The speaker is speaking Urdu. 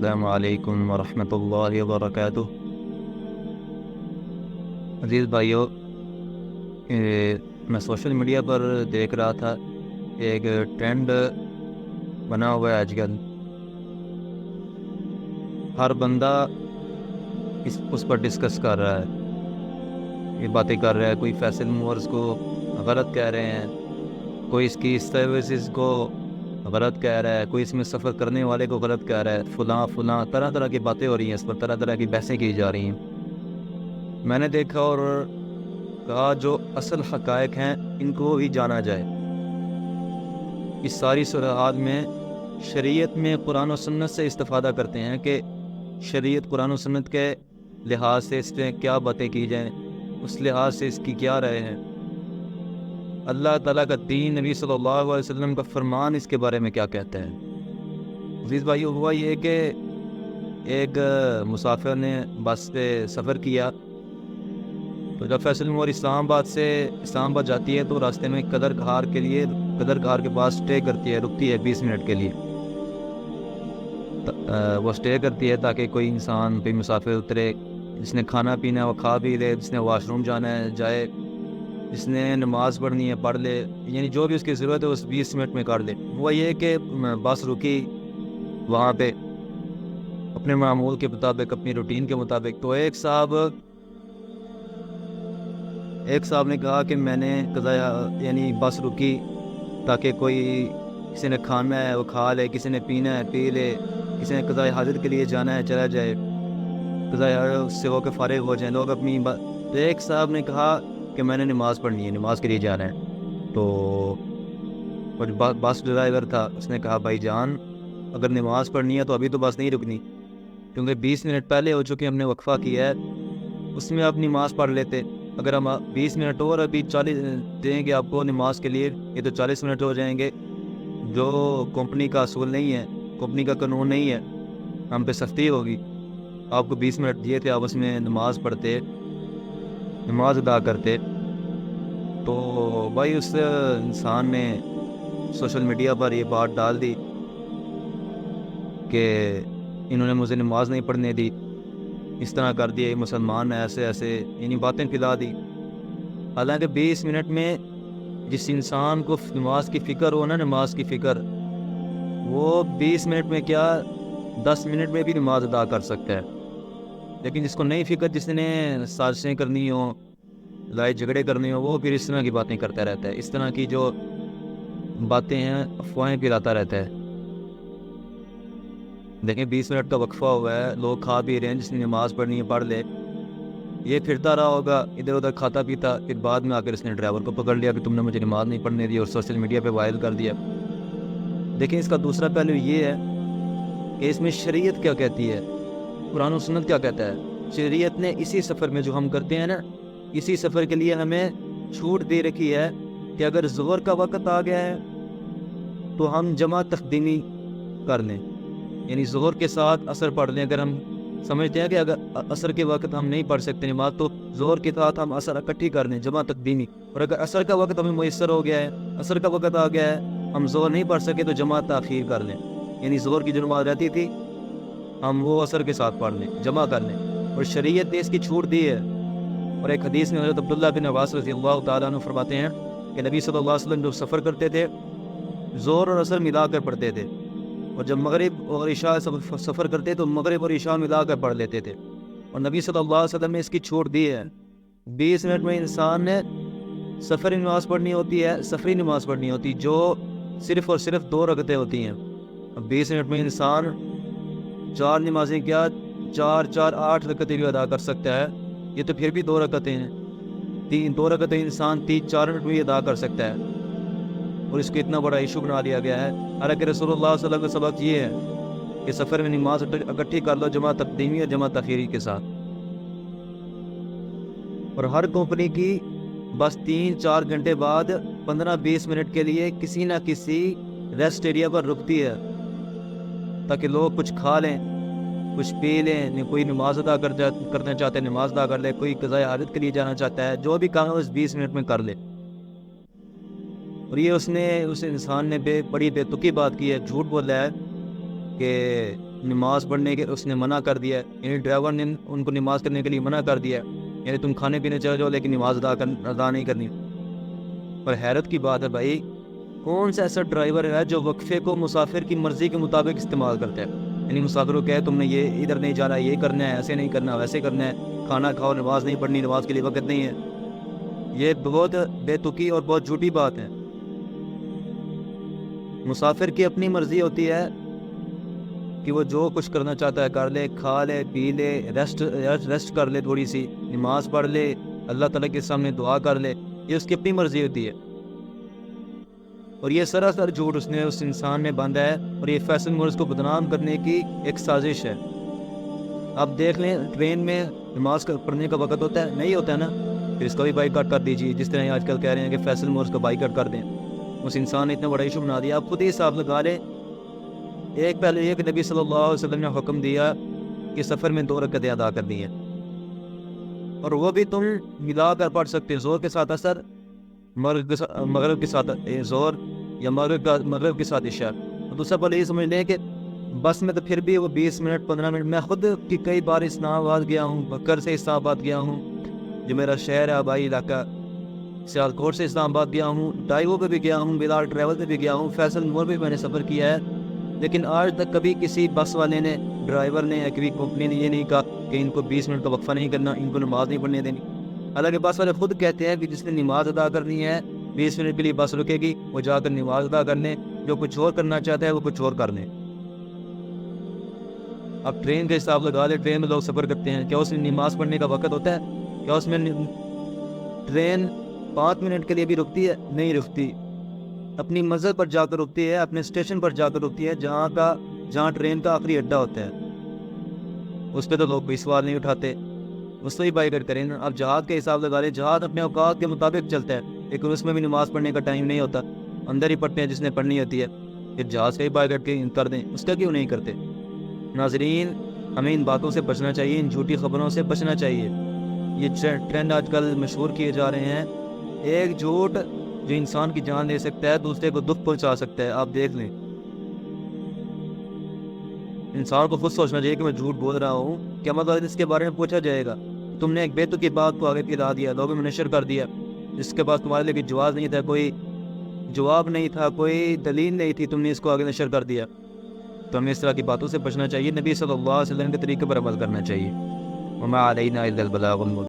السلام علیکم ورحمۃ اللہ وبرکاتہ۔ عزیز بھائیو، میں سوشل میڈیا پر دیکھ رہا تھا، ایک ٹرینڈ بنا ہوا ہے آج کل، ہر بندہ اس پر ڈسکس کر رہا ہے، یہ باتیں کر رہا ہے۔ کوئی فیصل موورز کو غلط کہہ رہے ہیں، کوئی اس کی سروسز کو غلط کہہ رہا ہے، کوئی اس میں سفر کرنے والے کو غلط کہہ رہا ہے، فلاں طرح طرح کی باتیں ہو رہی ہیں، اس پر طرح طرح کی بحثیں کی جا رہی ہیں۔ میں نے دیکھا اور کہا جو اصل حقائق ہیں ان کو بھی جانا جائے۔ اس ساری صورتحال میں شریعت میں قرآن و سنت سے استفادہ کرتے ہیں کہ شریعت قرآن و سنت کے لحاظ سے اس میں کیا باتیں کی جائیں، اس لحاظ سے اس کی کیا رائے ہیں، اللہ تعالیٰ کا دین، نبی صلی اللہ علیہ وسلم کا فرمان اس کے بارے میں کیا کہتا ہے۔ عزیز بھائی، ہوا یہ کہ ایک مسافر نے بس سے سفر کیا، تو جب فیصل موور اسلام آباد جاتی ہے تو راستے میں قدر گھار کے پاس سٹے کرتی ہے، رکتی ہے 20 منٹ کے لیے۔ وہ سٹے کرتی ہے تاکہ کوئی انسان، کوئی مسافر اترے، جس نے کھانا پینا ہے وہ کھا بھی لے، جس نے واش روم جانا ہے جائے، جس نے نماز پڑھنی ہے پڑھ لے، یعنی جو بھی اس کی ضرورت ہے اس 20 منٹ میں کر لے۔ وہ یہ کہ بس رکی وہاں پہ اپنے معمول کے مطابق، اپنی روٹین کے مطابق۔ تو ایک صاحب نے کہا کہ میں نے یعنی بس رکی تاکہ کسی نے کھانا ہے وہ کھا لے، کسی نے پینا ہے پی لے، کسی نے قضاء حاجت کے لیے جانا ہے چلا جائے، قضاء حاجت سے ہو کے فارغ ہو جائیں لوگ اپنی تو ایک صاحب نے کہا کہ میں نے نماز پڑھنی ہے، نماز کے لیے جانا ہے۔ تو بس ڈرائیور تھا، اس نے کہا بھائی جان، اگر نماز پڑھنی ہے تو ابھی تو بس نہیں رکنی، کیونکہ 20 منٹ پہلے ہو چکے، ہم نے وقفہ کیا ہے، اس میں آپ نماز پڑھ لیتے۔ اگر ہم 20 منٹ اور ابھی 40 دیں گے آپ کو نماز کے لیے، یہ تو 40 منٹ ہو جائیں گے، جو کمپنی کا اصول نہیں ہے، کمپنی کا قانون نہیں ہے، ہم پہ سختی ہوگی۔ آپ کو 20 منٹ دیے تھے، آپ اس میں نماز پڑھتے، نماز ادا کرتے۔ تو بھائی اس انسان نے سوشل میڈیا پر یہ بات ڈال دی کہ انہوں نے مجھے نماز نہیں پڑھنے دی، اس طرح کر دیا، مسلمان ایسے یعنی باتیں پھیلا دی۔ حالانکہ 20 منٹ میں جس انسان کو نماز کی فکر ہو نا، نماز کی فکر، وہ 20 منٹ میں کیا 10 منٹ میں بھی نماز ادا کر سکتا ہے۔ لیکن جس کو نہیں فکر، جس نے سازشیں کرنی ہو، لڑائی جھگڑے کرنے ہو، وہ پھر اس طرح کی باتیں کرتا رہتا ہے، اس طرح کی جو باتیں ہیں افواہیں پھیلاتا رہتا ہے۔ دیکھیں 20 منٹ کا وقفہ ہوا ہے، لوگ کھا بھی رہے ہیں، جس نے نماز پڑھنی ہے پڑھ لے، یہ پھرتا رہا ہوگا ادھر ادھر کھاتا پیتا، پھر بعد میں آ کر اس نے ڈرائیور کو پکڑ لیا کہ تم نے مجھے نماز نہیں پڑھنے دی، اور سوشل میڈیا پہ وائرل کر دیا۔ دیکھیں اس کا دوسرا پہلو یہ ہے کہ اس میں شریعت کیا کہتی ہے، قرآن و سنت کیا کہتا ہے۔ شریعت نے اسی سفر میں جو ہم کرتے ہیں نا، اسی سفر کے لیے ہمیں چھوٹ دے رکھی ہے کہ اگر ظہر کا وقت آ گیا ہے تو ہم جمع تقدیمی کر لیں، یعنی ظہر کے ساتھ عصر پڑھ لیں۔ اگر ہم سمجھتے ہیں کہ اگر عصر کے وقت ہم نہیں پڑھ سکتے نماز، تو ظہر کے ساتھ ہم عصر اکٹھی کر لیں، جمع تقدیمی۔ اور اگر عصر کا وقت ہمیں میسر ہو گیا ہے، عصر کا وقت آ گیا ہے، ہم ظہر نہیں پڑھ سکے تو جمع تاخیر کر لیں، یعنی ظہر کی جو نماز رہتی تھی ہم وہ عصر کے ساتھ پڑھ لیں، جمع کر لیں۔ اور شریعت نے اس کی چھوٹ دی ہے۔ اور ایک حدیث میں حضرت عبداللہ بن عباس رضی اللہ تعالیٰ عنہ فرماتے ہیں کہ نبی صلی اللہ علیہ وسلم جب سفر کرتے تھے ظہر اور عصر ملا کر پڑھتے تھے، اور جب مغرب اور عشاء سفر کرتے تو مغرب اور عشاء ملا کر پڑھ لیتے تھے۔ اور نبی صلی اللہ علیہ وسلم نے اس کی چھوٹ دی ہے۔ 20 منٹ میں انسان نے سفری نماز پڑھنی ہوتی ہے، سفری نماز پڑھنی ہوتی جو صرف اور صرف 2 رکعتیں ہوتی ہیں۔ اب 20 منٹ میں انسان 4 نمازیں کیا 4 8 رکعتیں بھی ادا کر سکتا ہے، یہ تو پھر بھی 2 رکعتیں ہیں۔ 2 رکعتیں انسان 4 منٹ میں بھی ادا کر سکتا ہے، اور اس کو اتنا بڑا ایشو بنا لیا گیا ہے۔ حالانکہ رسول اللہ صلی اللہ علیہ وسلم کا سبق یہ ہے کہ سفر میں نماز اکٹھی کر لو، جمع تقدیمی اور جمع تاخیری کے ساتھ۔ اور ہر کمپنی کی بس 3-4 گھنٹے بعد 15-20 منٹ کے لیے کسی نہ کسی ریسٹ ایریا پر رکتی ہے تاکہ لوگ کچھ کھا لیں، کچھ پی لیں، کوئی نماز ادا کرنا چاہتا ہے نماز ادا کر لے، کوئی قضاء حاجت کے لیے جانا چاہتا ہے، جو بھی کام ہے اس 20 منٹ میں کر لے۔ اور یہ اس انسان نے بڑی بے تکی بات کی ہے، جھوٹ بولا ہے کہ نماز پڑھنے کے اس نے منع کر دیا ہے، یعنی ڈرائیور نے ان کو نماز کرنے کے لیے منع کر دیا ہے، یعنی تم کھانے پینے چلے جاؤ لیکن نماز ادا نہیں کرنی۔ پر حیرت کی بات ہے بھائی، کون سا ایسا ڈرائیور ہے جو وقفے کو مسافر کی مرضی کے مطابق استعمال کرتا ہے؟ یعنی مسافر کو کہے تم نے یہ ادھر نہیں جانا، یہ کرنا ہے، ایسے نہیں کرنا، ویسے کرنا ہے، کھانا کھاؤ، نماز نہیں پڑھنی، نماز کے لیے وقت نہیں ہے۔ یہ بہت بے تکی اور بہت جھوٹی بات ہے۔ مسافر کی اپنی مرضی ہوتی ہے کہ وہ جو کچھ کرنا چاہتا ہے کر لے، کھا لے، پی لے، ریسٹ کر لے، تھوڑی سی نماز پڑھ لے، اللہ تعالیٰ کے سامنے دعا کر لے، یہ اس کی اپنی مرضی ہوتی ہے۔ اور یہ سراسر جھوٹ اس انسان نے باندھا ہے، اور یہ فیصل مورز کو بدنام کرنے کی ایک سازش ہے۔ آپ دیکھ لیں، ٹرین میں نماز پڑھنے کا وقت ہوتا ہے، نہیں ہوتا ہے نا، پھر اس کا بھی بائیکاٹ کر دیجیے، جس طرح آج کل کہہ رہے ہیں کہ فیصل مورز کا بائیکاٹ کر دیں۔ اس انسان نے اتنا بڑا ایشو بنا دیا۔ آپ خود ہی حساب لگا لیں، پہلے یہ کہ نبی صلی اللہ علیہ وسلم نے حکم دیا کہ سفر میں 2 رکعتیں ادا کرنی ہیں، اور وہ بھی تم ملا کر پڑھ سکتے، زور کے ساتھ اثر، مغرب کے ساتھ زور، یا مغرب کے ساتھ عشاء۔ اور دوسرا پہلے یہ سمجھ لیں کہ بس میں تو پھر بھی وہ 20 منٹ 15 منٹ، میں خود کی کئی بار اسلام آباد گیا ہوں، بکر سے اسلام آباد گیا ہوں، جو میرا شہر ہے آبائی علاقہ، سیالکوٹ سے اسلام آباد گیا ہوں، ڈائیو پہ بھی گیا ہوں، بلال ٹریول پہ بھی گیا ہوں، فیصل مور پہ بھی میں نے سفر کیا ہے، لیکن آج تک کبھی کسی بس والے نے، ڈرائیور نے یا کبھی کمپنی نے یہ نہیں کہا کہ ان کو 20 منٹ کا وقفہ نہیں کرنا، ان کو نماز نہیں پڑھنے دینی۔ حالانکہ بس والے خود کہتے ہیں کہ جس نے نماز ادا کرنی ہے 20 منٹ کے لیے بس رکے گی، وہ جا کر نماز ادا کرنے، جو کچھ اور کرنا چاہتا ہے وہ کچھ اور کر لیں۔ اب ٹرین کا حساب لگا لیں، ٹرین میں لوگ سفر کرتے ہیں، کیا اس میں نماز پڑھنے کا وقت ہوتا ہے؟ کیا اس میں ٹرین 5 منٹ کے لیے بھی رکتی ہے؟ نہیں رکتی۔ اپنی منزل پر جا کر رکتی ہے، اپنے اسٹیشن پر جا کر رکتی ہے، جہاں ٹرین کا آخری اڈا ہوتا ہے۔ اس پہ تو لوگ کوئی سوال نہیں اٹھاتے، اس سے ہی بائیکاٹ کریں نا۔ اب جہاد کا حساب لگا لیں، جہاد اپنے اوقات کے مطابق چلتا ہے، لیکن اس میں بھی نماز پڑھنے کا ٹائم نہیں ہوتا، اندر ہی پڑھتے ہیں جس نے پڑھنی ہوتی ہے، پھر جہاز کا ہی بائیکاٹ کر دیں، اس کا کیوں نہیں کرتے؟ ناظرین، ہمیں ان باتوں سے بچنا چاہیے، ان جھوٹی خبروں سے بچنا چاہیے۔ یہ ٹرینڈ آج کل مشہور کیے جا رہے ہیں، ایک جھوٹ جو انسان کی جان لے سکتا ہے، دوسرے کو دکھ پہنچا سکتا ہے۔ آپ دیکھ لیں، انسان کو خود سوچنا چاہیے کہ میں جھوٹ بول رہا ہوں، کیا مطلب اس کے بارے میں پوچھا جائے گا، تم نے ایک بیتو کی بات کو آگے پھیلا دیا، لوگوں میں نشر کر دیا، جس کے پاس تمہارے لیے جواز نہیں تھا، کوئی جواب نہیں تھا، کوئی دلیل نہیں تھی، تم نے اس کو آگے نشر کر دیا۔ تو ہمیں اس طرح کی باتوں سے بچنا چاہیے، نبی صلی اللہ علیہ وسلم کے طریقے پر عمل کرنا چاہیے۔ وما علینا الا البلاغ المبین۔